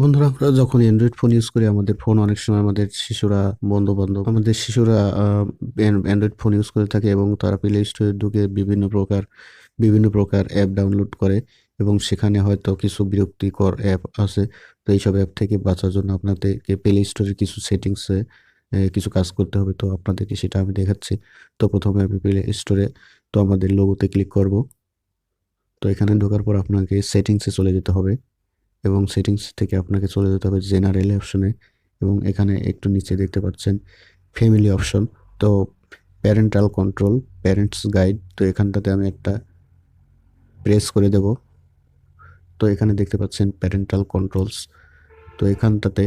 বন্ধুরা, আমরা যখন অ্যান্ড্রয়েড ফোন ইউজ করি, আমাদের ফোন অনেক সময় আমাদের শিশুরা, বন্ধু-বান্ধব আমাদের শিশুরা অ্যান্ড্রয়েড ফোন ইউজ করে থাকে এবং তারা প্লে স্টোরে ঢুকে বিভিন্ন প্রকার অ্যাপ ডাউনলোড করে এবং সেখানে হয়তো কিছু বিরক্তিকর অ্যাপ আছে। তো এইসব অ্যাপ থেকে বাঁচার জন্য আপনাদেরকে প্লে স্টোরের কিছু সেটিংসে কিছু কাজ করতে হবে। তো আপনাদেরকে সেটা আমি দেখাচ্ছি। তো প্রথমে আমি প্লে স্টোরে আমাদের লোগোতে ক্লিক করব। তো এখানে ঢোকার পর আপনাকে সেটিংসে চলে যেতে হবে এবং সেটিংস থেকে আপনাকে চলে যেতে হবে জেনারেল অপশনে এবং এখানে একটু নিচে দেখতে পাচ্ছেন ফ্যামিলি অপশন। তো প্যারেন্টাল কন্ট্রোল, প্যারেন্টস গাইড, তো এখানটাতে আমি একটা প্রেস করে দেব। তো এখানে দেখতে পাচ্ছেন প্যারেন্টাল কন্ট্রোলস, তো এখানটাতে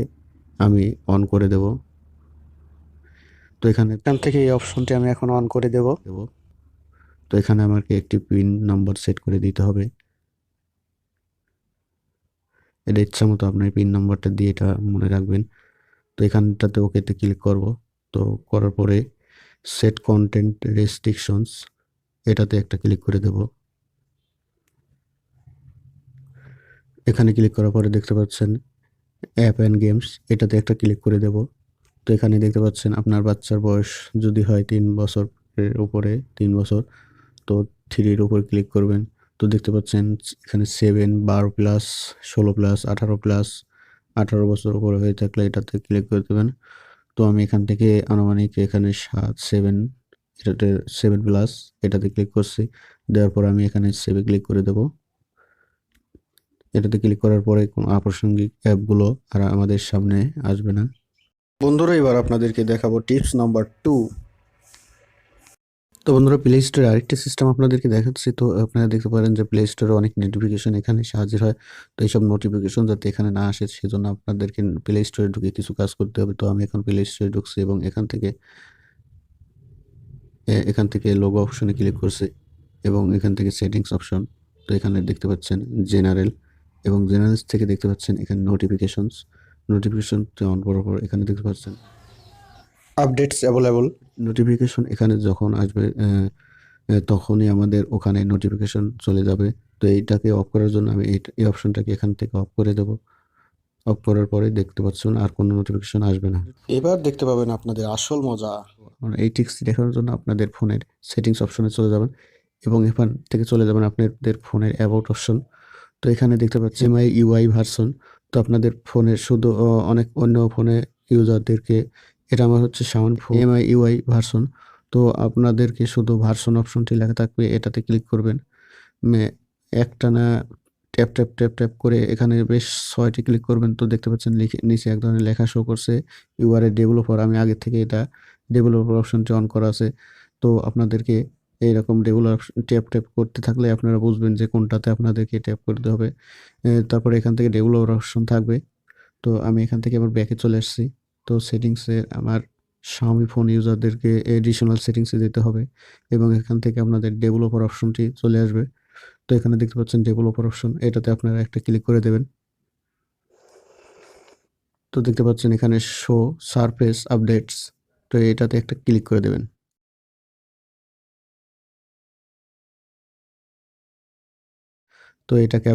আমি অন করে দেব। তো এখান থেকে এই অপশনটি আমি এখন অন করে দেব। তো এখানে আমাকে একটি পিন নাম্বার সেট করে দিতে হবে। এটা ইচ্ছা মতো আপনার পিন নাম্বারটা দিয়ে এটা মনে রাখবেন। তো এখানটাতে ওকেতে ক্লিক করব। তো করার পরে সেট কন্টেন্ট রেস্ট্রিকশনস, এটাতে একটা ক্লিক করে দেব। এখানে ক্লিক করার পরে দেখতে পাচ্ছেন অ্যাপ অ্যান্ড গেমস, এটাতে একটা ক্লিক করে দেব। তো এখানে দেখতে পাচ্ছেন আপনার বাচ্চার বয়স যদি হয় 3 বছরের উপরে, 3 বছর, তো 3-এর উপর ক্লিক করবেন। তো দেখতে পাচ্ছেন এখানে 7, 12+, 16+, 18+, 18 বছর উপরে হয়ে থাকলে এটাতে ক্লিক করে দেবেন। তো আমি এখান থেকে আনুমানিক এখানে 7, এটাতে 7+, এটাতে ক্লিক করছি। দেওয়ার পর আমি এখানে সেভে ক্লিক করে দেব। এটাতে ক্লিক করার পরে কোনো আপ্রাসঙ্গিক অ্যাপগুলো আর আমাদের সামনে আসবে না। বন্ধুরা, এবার আপনাদেরকে দেখাবো টিপস নাম্বার 2। তো বন্ধুরা, প্লে স্টোরে আরেকটি সিস্টেম আপনাদেরকে দেখাচ্ছি। তো আপনারা দেখতে পারেন যে প্লে স্টোরে অনেক নোটিফিকেশন এখানে হাজির হয়। তো এইসব নোটিফিকেশন যাতে এখানে না আসে সেজন্য আপনাদেরকে প্লে স্টোরে ঢুকে কিছু কাজ করতে হবে। তো আমি এখন প্লে স্টোরে ঢুকছি এবং এখান থেকে লোগো অপশনে ক্লিক করছি এবং এখান থেকে সেটিংস অপশন। তো এখানে দেখতে পাচ্ছেন জেনারেল এবং জেনারেলস থেকে দেখতে পাচ্ছেন এখানে নোটিফিকেশন অন করার পর এখানে দেখতে পাচ্ছেন আপডেটস অ্যাভেলেবল। নোটিফিকেশন এখানে যখন আসবে তখনই আমাদের ওখানে নোটিফিকেশন চলে যাবে। তো এইটাকে অফ করার জন্য আমি এই অপশনটাকে এখান থেকে অফ করে দেব। অফ করার পরে দেখতে পাচ্ছেন আর কোনো নোটিফিকেশন আসবে না। এবার দেখতে পাবেন আপনাদের আসল মজা। এই টিক্সটি দেখানোর জন্য আপনাদের ফোনের সেটিংস অপশনে চলে যাবেন এবং এখান থেকে চলে যাবেন আপনাদের ফোনের অ্যাবাউট অপশন। তো এখানে দেখতে পাচ্ছি এমআই ইউআই ভার্সন। তো আপনাদের ফোনের শুধু অনেক অন্য ফোনে ইউজারদেরকে, এটা আমার হচ্ছে সাউন্ড ফোন এমআই ইউআই ভার্সন। তো আপনাদেরকে শুধু ভার্সন অপশনটি লেখা থাকবে, এটাতে ক্লিক করবেন। একটানা ট্যাপ ট্যাপ ট্যাপ ট্যাপ করে এখানে বেশ 6টি ক্লিক করবেন। তো দেখতে পাচ্ছেন নিচে এক ধরনের লেখা শো করছে ইউ আর এ ডেভেলপার। আমি আগে থেকে এটা ডেভেলপার অপশনটি অন করা আছে। তো আপনাদেরকে এইরকম ডেভেলপার ট্যাপ ট্যাপ করতে থাকলে আপনারা বুঝবেন যে কোনটাতে আপনাদেরকে ট্যাপ করতে হবে। তারপরে এখান থেকে ডেভেলপার অপশন থাকবে। তো আমি এখান থেকে আবার ব্যাকে চলে আসছি। তো সেটিংসে আমার Xiaomi ফোন ইউজারদেরকে এডিশনাল সেটিংসে যেতে হবে এবং এখান থেকে আপনাদের ডেভেলপার অপশনটি চলে আসবে। তো এখানে দেখতে পাচ্ছেন ডেভেলপার অপশন, এটাতে আপনারা একটা ক্লিক করে দেবেন। তো দেখতে পাচ্ছেন এখানে শো সারফেস আপডেটস, তো এটাতে একটা ক্লিক করে দেবেন। তো এটাকে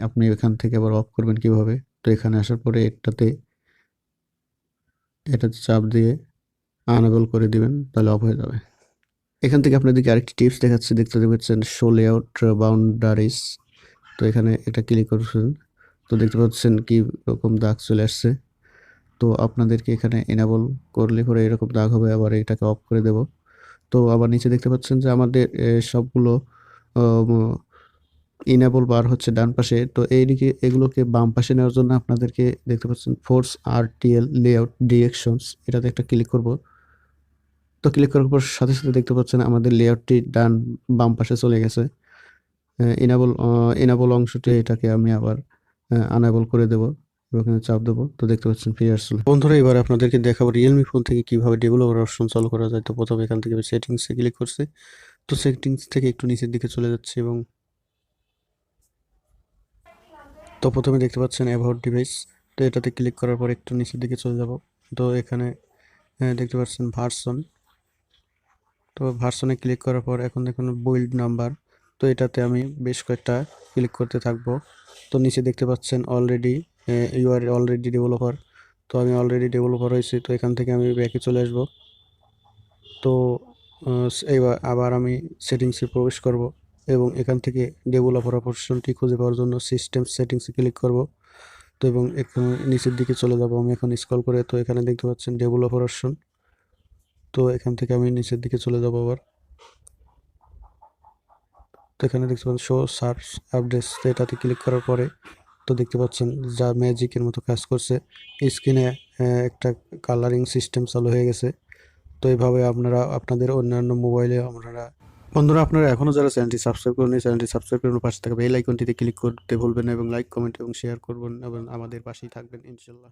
আপনি এখান থেকে আবার অফ করবেন কিভাবে? তো এখানে আসার পরে এটাতে চাপ দিয়ে আনএবল করে দিবেন, তাহলে অফ হয়ে যাবে। এখান থেকে আপনাদেরকে আরেকটি টিপস দেখাচ্ছি, দেখতে পাচ্ছেন শো লেআউট বাউন্ডারিজ। তো এখানে এটা ক্লিক করছেন। তো দেখতে পাচ্ছেন কি রকম দাগ চলে আসছে। তো আপনাদেরকে এখানে এনাবল করলে পরে এরকম দাগ হবে, আবার এটাকে অফ করে দেব। তো আবার নিচে দেখতে পাচ্ছেন যে আমাদের সবগুলো ইনেবল বার হচ্ছে ডান পাশে। তো এইদিকে এগুলোকে বাম পাশে নেওয়ার জন্য আপনাদেরকে দেখতে পাচ্ছেন ফোর্স আরটিএল লেআউট ডিরেকশনস, এটাতে একটা ক্লিক করব। তো ক্লিক করার পর সাথে সাথে দেখতে পাচ্ছেন আমাদের লেআউটটি বাম পাশে চলে গেছে। ইনেবল অংশটি এটাকে আমি আবার আনেবল করে দেব এবং এখানে চাপ দেবো। তো দেখতে পাচ্ছেন ফিরে আসলে। বন্ধুরা, এবার আপনাদেরকে দেখাবো রিয়েলমি ফোন থেকে কিভাবে ডেভেলপার অপশন চালু করা যায়। তো প্রথমে এখান থেকে সেটিংসে ক্লিক করছি। তো সেটিংস থেকে একটু নিচের দিকে চলে যাচ্ছে এবং তো প্রথমে দেখতে পাচ্ছেন অ্যাবাউট ডিভাইস। তো এটাতে ক্লিক করার পর একটু নিচের দিকে চলে যাব। তো এখানে দেখতে পাচ্ছেন ভার্সন। তো ভার্সনে ক্লিক করার পর এখন দেখুন বিল্ড নাম্বার। তো এটাতে আমি বেশ কয়েকটা ক্লিক করতে থাকবো। তো নিচে দেখতে পাচ্ছেন already you are already developer. তো আমি অলরেডি ডেভেলপার হয়েছি, তো এখান থেকে আমি ব্যাকে চলে আসব। তো এবার আবার আমি সেটিংসে প্রবেশ করব এবং এখান থেকে ডেভেলপার অপশনটি খুঁজে পাওয়ার জন্য সিস্টেম সেটিংসে ক্লিক করব। তো এবং এখানে নিচের দিকে চলে যাব আমি এখন স্ক্রল করে। তো এখানে দেখতে পাচ্ছেন ডেভেলপার অপশন। তো এখান থেকে আমি নিচের দিকে চলে যাব আবার। তো এখানে দেখতে পাচ্ছেন শো সার্চ আপডেটস, এটাতে ক্লিক করার পরে তো দেখতে পাচ্ছেন যা ম্যাজিকের মতো কাজ করছে, স্ক্রিনে একটা কালারিং সিস্টেম চালু হয়ে গেছে। তো এইভাবে আপনারা আপনাদের অন্যান্য মোবাইলে আপনারা বন্ধুরা, আপনারা এখনও যারা চ্যানেলটি সাবস্ক্রাইব করেন, চ্যানেলটি সাবস্ক্রাইব করে পাশে থাকা বেল আইকনটিতে ক্লিক করতে ভুলবেন না এবং লাইক কমেন্ট এবং শেয়ার করবেন এবং আমাদের পাশেই থাকবেন ইনশাল্লাহ।